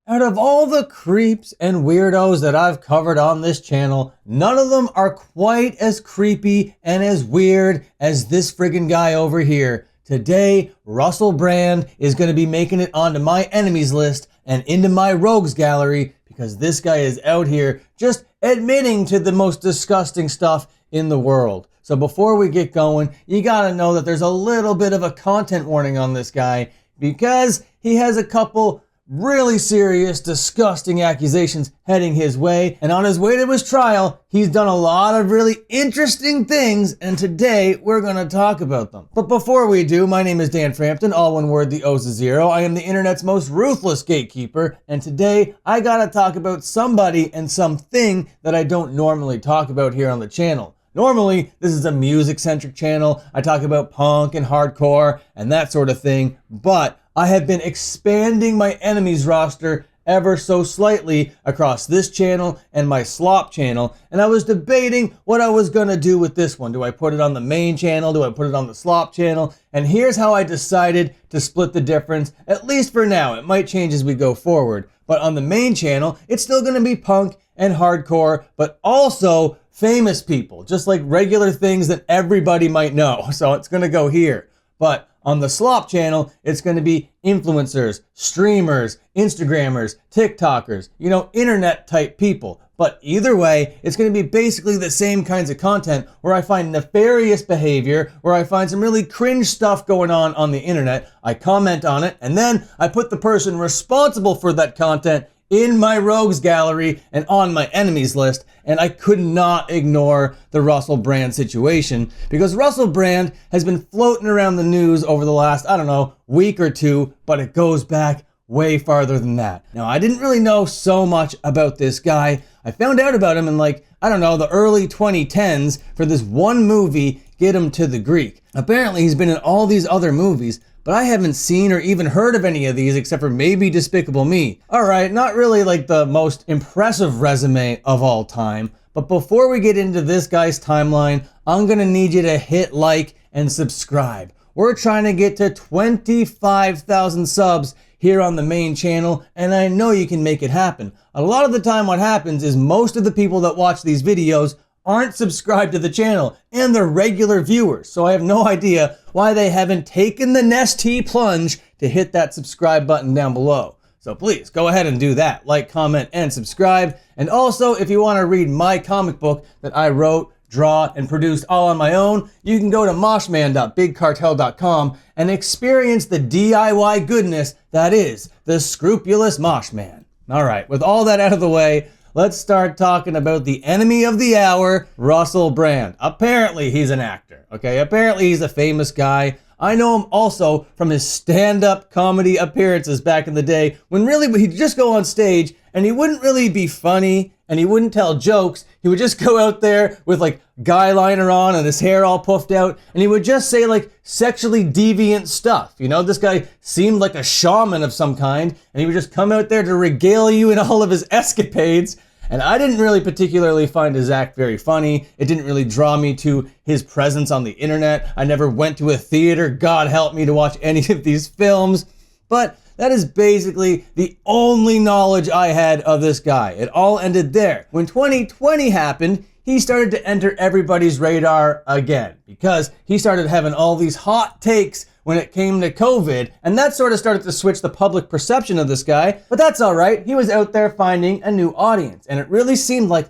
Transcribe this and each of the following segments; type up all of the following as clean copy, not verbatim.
Out of all the creeps and weirdos that I've covered on this channel, none of them are quite as creepy and as weird as this friggin' guy over here. Today, Russell Brand is going to be making it onto my enemies list and into my rogues gallery because this guy is out here just admitting to the most disgusting stuff in the world. So before we get going, you gotta know that there's a little bit of a content warning on this guy because he has a couple really serious, disgusting accusations heading his way. And on his way to his trial, he's done a lot of really interesting things. And today we're going to talk about them. But before we do, my name is Dan Frampton, all one word, the O's a zero. I am the internet's most ruthless gatekeeper. And today I got to talk about somebody and something that I don't normally talk about here on the channel. Normally, this is a music-centric channel. I talk about punk and hardcore and that sort of thing. But I have been expanding my enemies roster ever so slightly across this channel and my slop channel, and I was debating what I was gonna do with this one. Do I put it on the main channel? Do I put it on the slop channel? And here's how I decided to split the difference, at least for now. It might change as we go forward, but on the main channel, it's still gonna be punk and hardcore, but also famous people, just like regular things that everybody might know. So it's gonna go here. But on the slop channel, it's going to be influencers, streamers, Instagrammers, TikTokers, internet type people. But either way, it's going to be basically the same kinds of content where I find nefarious behavior, where I find some really cringe stuff going on the internet. I comment on it, and then I put the person responsible for that content in my rogues gallery and on my enemies list, and I could not ignore the Russell Brand situation because Russell Brand has been floating around the news over the last, week or two, but it goes back way farther than that. Now, I didn't really know so much about this guy. I found out about him in the early 2010s for this one movie, Get Him to the Greek. Apparently, he's been in all these other movies, but I haven't seen or even heard of any of these except for maybe Despicable Me. All right, not really like the most impressive resume of all time, but before we get into this guy's timeline, I'm gonna need you to hit like and subscribe. We're trying to get to 25,000 subs here on the main channel, and I know you can make it happen. A lot of the time what happens is most of the people that watch these videos aren't subscribed to the channel, and they're regular viewers, so I have no idea why they haven't taken the Nestea plunge to hit that subscribe button down below. So please, go ahead and do that. Like, comment, and subscribe. And also, if you want to read my comic book that I wrote, draw, and produced all on my own, you can go to moshman.bigcartel.com and experience the DIY goodness that is the Scrupulous Moshman. All right, with all that out of the way, let's start talking about the enemy of the hour, Russell Brand. Apparently he's an actor, okay? Apparently he's a famous guy. I know him also from his stand-up comedy appearances back in the day when really he'd just go on stage and he wouldn't really be funny and he wouldn't tell jokes. He would just go out there with guy liner on and his hair all puffed out and he would just say sexually deviant stuff. This guy seemed like a shaman of some kind and he would just come out there to regale you in all of his escapades. And I didn't really particularly find his act very funny. It didn't really draw me to his presence on the internet. I never went to a theater, God help me, to watch any of these films. But that is basically the only knowledge I had of this guy. It all ended there. When 2020 happened, he started to enter everybody's radar again because he started having all these hot takes when it came to COVID, and that sort of started to switch the public perception of this guy, but that's all right. He was out there finding a new audience, and it really seemed like,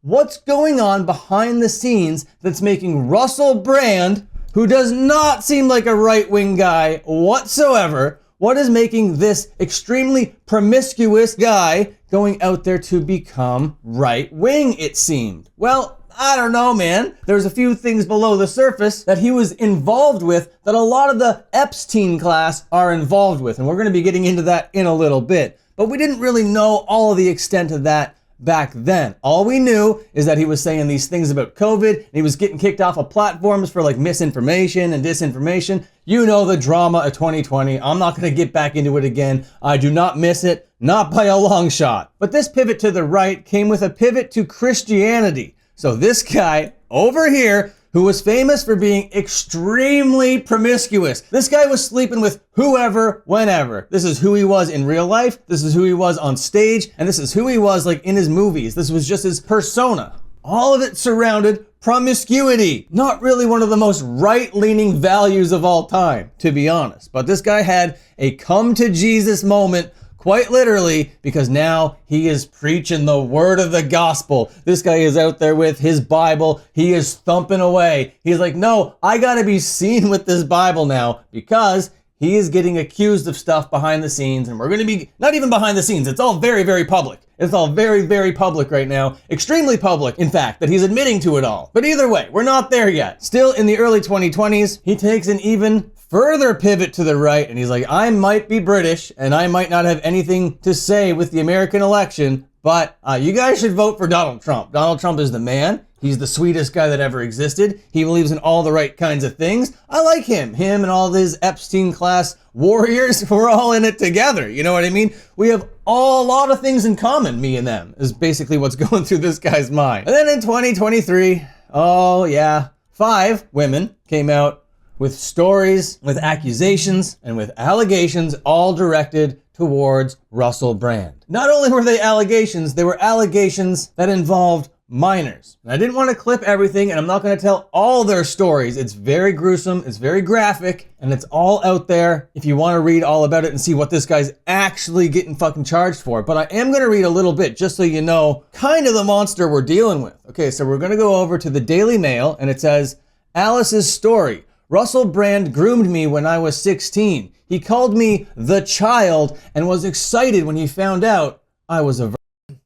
what's going on behind the scenes that's making Russell Brand, who does not seem like a right-wing guy whatsoever, what is making this extremely promiscuous guy going out there to become right-wing, it seemed? Well, I don't know, man. There's a few things below the surface that he was involved with that a lot of the Epstein class are involved with, and we're going to be getting into that in a little bit. But we didn't really know all of the extent of that back then. All we knew is that he was saying these things about COVID, and he was getting kicked off of platforms for misinformation and disinformation. You know the drama of 2020. I'm not going to get back into it again. I do not miss it, not by a long shot. But this pivot to the right came with a pivot to Christianity. So this guy over here, who was famous for being extremely promiscuous. This guy was sleeping with whoever, whenever. This is who he was in real life, this is who he was on stage, and this is who he was like in his movies. This was just his persona. All of it surrounded promiscuity. Not really one of the most right-leaning values of all time, to be honest. But this guy had a come to Jesus moment, quite literally, because now he is preaching the word of the gospel. This guy is out there with his Bible. He is thumping away. He's like, no, I gotta be seen with this Bible now, because he is getting accused of stuff behind the scenes, and we're gonna be, not even behind the scenes, it's all very, very public. It's all very, very public right now. Extremely public, in fact, that he's admitting to it all. But either way, we're not there yet. Still in the early 2020s, he takes an even further pivot to the right, and he's like, I might be British, and I might not have anything to say with the American election, but you guys should vote for Donald Trump. Donald Trump is the man. He's the sweetest guy that ever existed. He believes in all the right kinds of things. I like him. Him and all his Epstein class warriors, we're all in it together. You know what I mean? We have a lot of things in common, me and them, is basically what's going through this guy's mind. And then in 2023, oh yeah, 5 women came out with stories, with accusations, and with allegations all directed towards Russell Brand. Not only were they allegations, they were allegations that involved minors. And I didn't want to clip everything, and I'm not going to tell all their stories. It's very gruesome, it's very graphic, and it's all out there if you want to read all about it and see what this guy's actually getting fucking charged for. But I am going to read a little bit just so you know kind of the monster we're dealing with. Okay, so we're going to go over to the Daily Mail, and it says, Alice's story. Russell Brand groomed me when I was 16. He called me the child and was excited when he found out I was a virgin.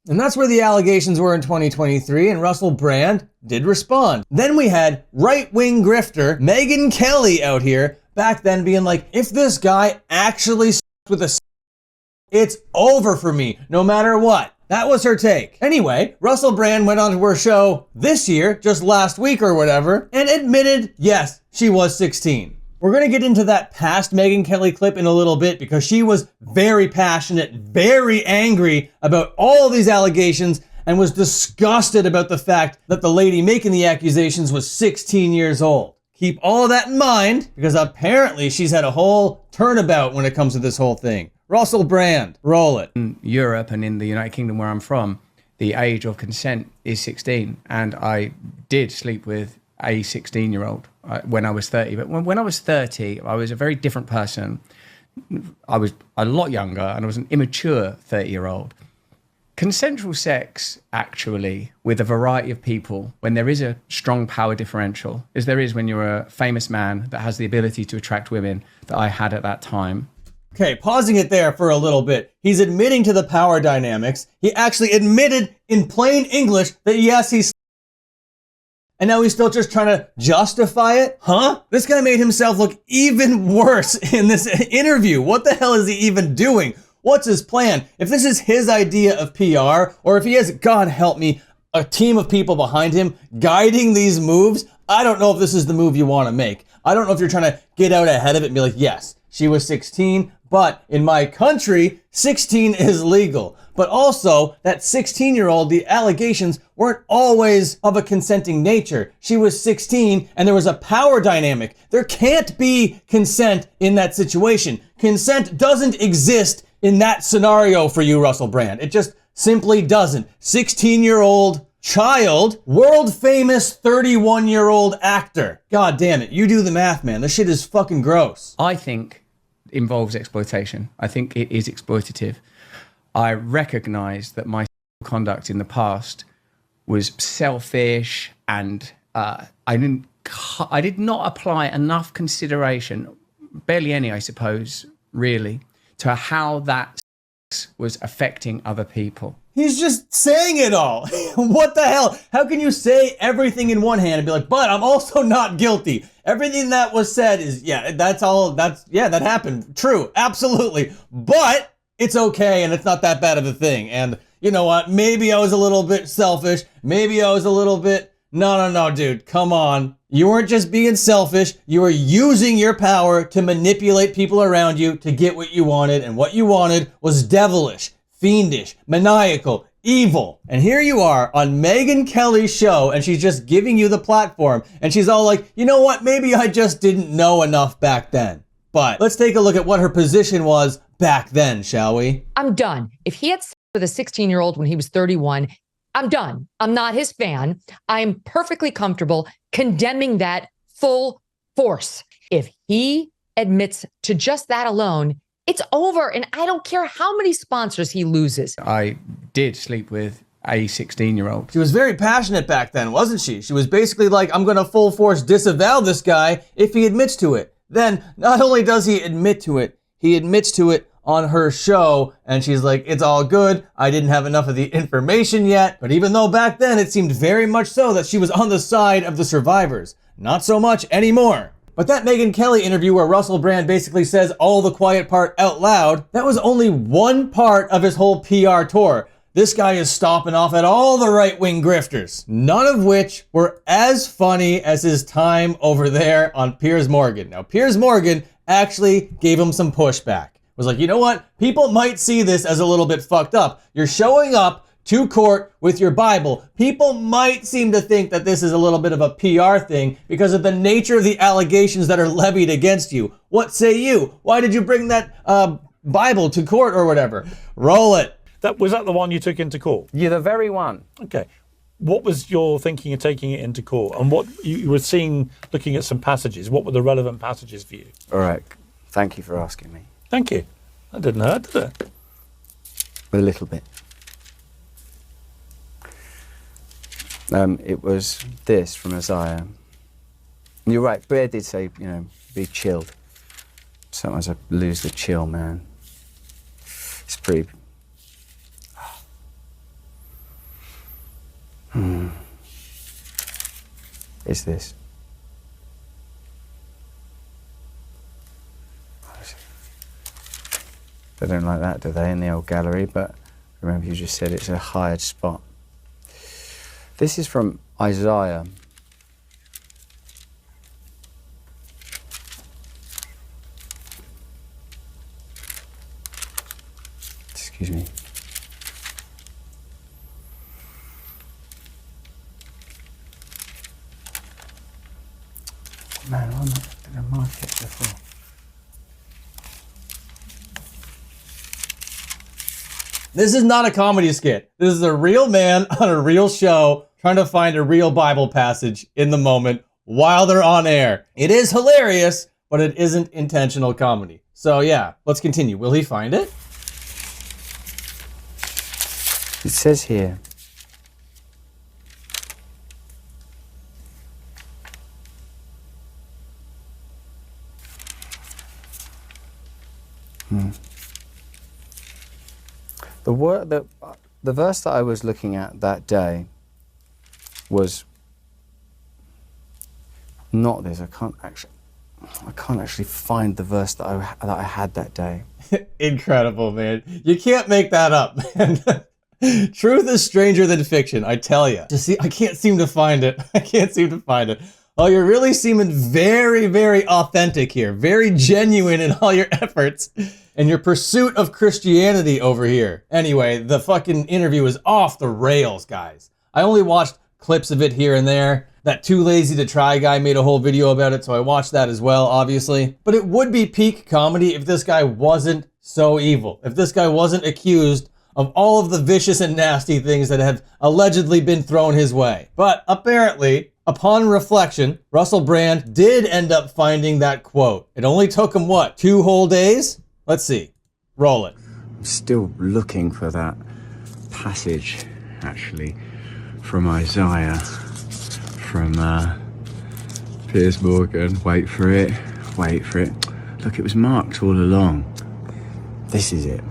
And that's where the allegations were in 2023, and Russell Brand did respond. Then we had right-wing grifter Megyn Kelly out here back then being like, if this guy actually with a it's over for me, no matter what. That was her take. Anyway, Russell Brand went on to her show this year, just last week or whatever, and admitted, yes, she was 16. We're gonna get into that past Megyn Kelly clip in a little bit because she was very passionate, very angry about all of these allegations and was disgusted about the fact that the lady making the accusations was 16 years old. Keep all of that in mind because apparently she's had a whole turnabout when it comes to this whole thing. Russell Brand, roll it. In Europe and in the United Kingdom where I'm from, the age of consent is 16, and I did sleep with a 16-year-old when I was 30. But when I was 30, I was a very different person. I was a lot younger, and I was an immature 30-year-old. Consensual sex, actually, with a variety of people, when there is a strong power differential, as there is when you're a famous man that has the ability to attract women that I had at that time. Okay, pausing it there for a little bit. He's admitting to the power dynamics. He actually admitted in plain English that yes, he's and now he's still just trying to justify it? Huh? This guy made himself look even worse in this interview. What the hell is he even doing? What's his plan? If this is his idea of PR, or if he has, God help me, a team of people behind him guiding these moves, I don't know if this is the move you want to make. I don't know if you're trying to get out ahead of it and be like, yes, she was 16, but in my country, 16 is legal. But also, that 16-year-old, the allegations weren't always of a consenting nature. She was 16 and there was a power dynamic. There can't be consent in that situation. Consent doesn't exist in that scenario for you, Russell Brand. It just simply doesn't. 16-year-old child, world famous 31-year-old actor. God damn it. You do the math, man. This shit is fucking gross. I think it involves exploitation. I think it is exploitative. I recognize that my conduct in the past was selfish, and I did not apply enough consideration, barely any, I suppose, really, to how that was affecting other people. He's just saying it all. What the hell? How can you say everything in one hand and be like, but I'm also not guilty? Everything that was said is, yeah, that happened. True, absolutely. But it's okay, and it's not that bad of a thing. And you know what? Maybe I was a little bit selfish. Maybe I was a little bit... No, dude, come on. You weren't just being selfish. You were using your power to manipulate people around you to get what you wanted, and what you wanted was devilish, fiendish, maniacal, evil. And here you are on Megyn Kelly's show, and she's just giving you the platform, and she's all like, you know what, maybe I just didn't know enough back then. But let's take a look at what her position was back then, shall we? I'm done. If he had sex with a 16-year-old when he was 31, I'm done. I'm not his fan. I'm perfectly comfortable condemning that full force. If he admits to just that alone, it's over. And I don't care how many sponsors he loses. I did sleep with a 16-year-old. She was very passionate back then, wasn't she? She was basically like, I'm going to full force disavow this guy if he admits to it. Then not only does he admit to it, he admits to it on her show, and she's like, it's all good. I didn't have enough of the information yet. But even though back then it seemed very much so that she was on the side of the survivors, not so much anymore. But that Megyn Kelly interview where Russell Brand basically says all the quiet part out loud, that was only one part of his whole PR tour. This guy is stomping off at all the right-wing grifters, none of which were as funny as his time over there on Piers Morgan. Now, Piers Morgan actually gave him some pushback. Was like, you know what? People might see this as a little bit fucked up. You're showing up to court with your Bible. People might seem to think that this is a little bit of a PR thing because of the nature of the allegations that are levied against you. What say you? Why did you bring that Bible to court or whatever? Roll it. Was that the one you took into court? You're the very one. Okay. What was your thinking of taking it into court? And what you were seeing, looking at some passages, what were the relevant passages for you? All right. Thank you for asking me. Thank you. That didn't hurt, did it? A little bit. It was this from Isaiah. And you're right, Bear did say, you know, be chilled. Sometimes I lose the chill, man. It's pretty... Is this? They don't like that, do they, in the old gallery? But remember, you just said it's a hired spot. This is from Isaiah. Excuse me. Man, I'm not going to mark it before. This is not a comedy skit. This is a real man on a real show trying to find a real Bible passage in the moment while they're on air. It is hilarious, but it isn't intentional comedy. So yeah, let's continue. Will he find it? It says here, The verse that I was looking at that day was not this. I can't actually find the verse that I had that day. Incredible, man. You can't make that up, man. Truth is stranger than fiction, I tell you. I can't seem to find it. I can't seem to find it. Oh, you're really seeming very, very authentic here. Very genuine in all your efforts and your pursuit of Christianity over here. Anyway, the fucking interview is off the rails, guys. I only watched clips of it here and there. That Too Lazy to Try guy made a whole video about it, so I watched that as well, obviously. But it would be peak comedy if this guy wasn't so evil. If this guy wasn't accused of all of the vicious and nasty things that have allegedly been thrown his way. But apparently, upon reflection, Russell Brand did end up finding that quote. It only took him, what, 2 whole days? Let's see. Roll it. I'm still looking for that passage, actually, from Isaiah, from Piers Morgan. Wait for it. Look, it was marked all along. This is it.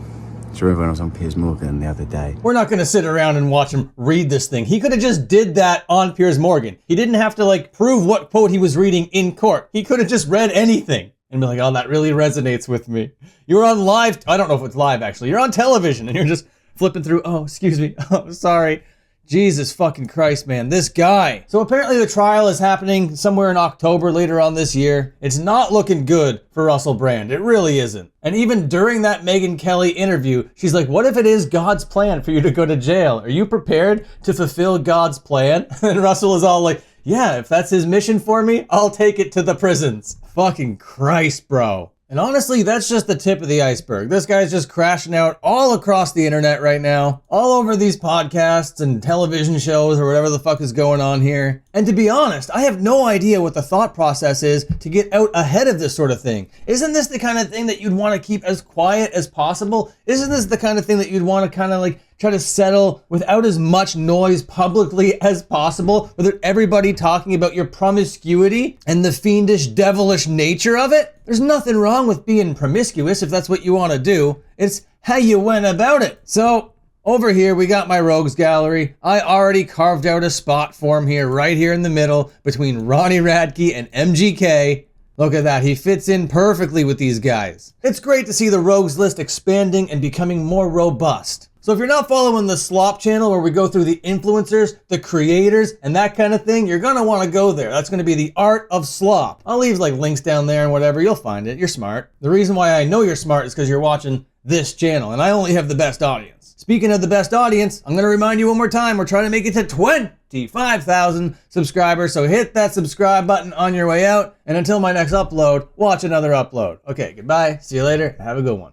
So remember when I was on Piers Morgan the other day? We're not going to sit around and watch him read this thing. He could have just did that on Piers Morgan. He didn't have to prove what quote he was reading in court. He could have just read anything and be like, oh, that really resonates with me. You were on live. I don't know if it's live, actually. You're on television and you're just flipping through. Oh, excuse me. Oh, sorry. Jesus fucking Christ, man, this guy. So apparently the trial is happening somewhere in October later on this year. It's not looking good for Russell Brand. It really isn't. And even during that Megyn Kelly interview, she's like, what if it is God's plan for you to go to jail? Are you prepared to fulfill God's plan? And Russell is all like, yeah, if that's his mission for me, I'll take it to the prisons. Fucking Christ, bro. And honestly, that's just the tip of the iceberg. This guy's just crashing out all across the internet right now, all over these podcasts and television shows or whatever the fuck is going on here. And to be honest, I have no idea what the thought process is to get out ahead of this sort of thing. Isn't this the kind of thing that you'd want to keep as quiet as possible? Isn't this the kind of thing that you'd want to kind of like try to settle without as much noise publicly as possible, without everybody talking about your promiscuity and the fiendish, devilish nature of it? There's nothing wrong with being promiscuous if that's what you want to do. It's how you went about it. So over here, we got my rogues gallery. I already carved out a spot for him here, right here in the middle between Ronnie Radke and MGK. Look at that, he fits in perfectly with these guys. It's great to see the rogues list expanding and becoming more robust. So if you're not following the Slop channel where we go through the influencers, the creators, and that kind of thing, you're gonna wanna go there. That's gonna be the Art of Slop. I'll leave like links down there and whatever, you'll find it, you're smart. The reason why I know you're smart is because you're watching this channel, and I only have the best audience. Speaking of the best audience, I'm gonna remind you one more time, we're trying to make it to 25,000 subscribers, so hit that subscribe button on your way out, and until my next upload, watch another upload. Okay, goodbye, see you later, have a good one.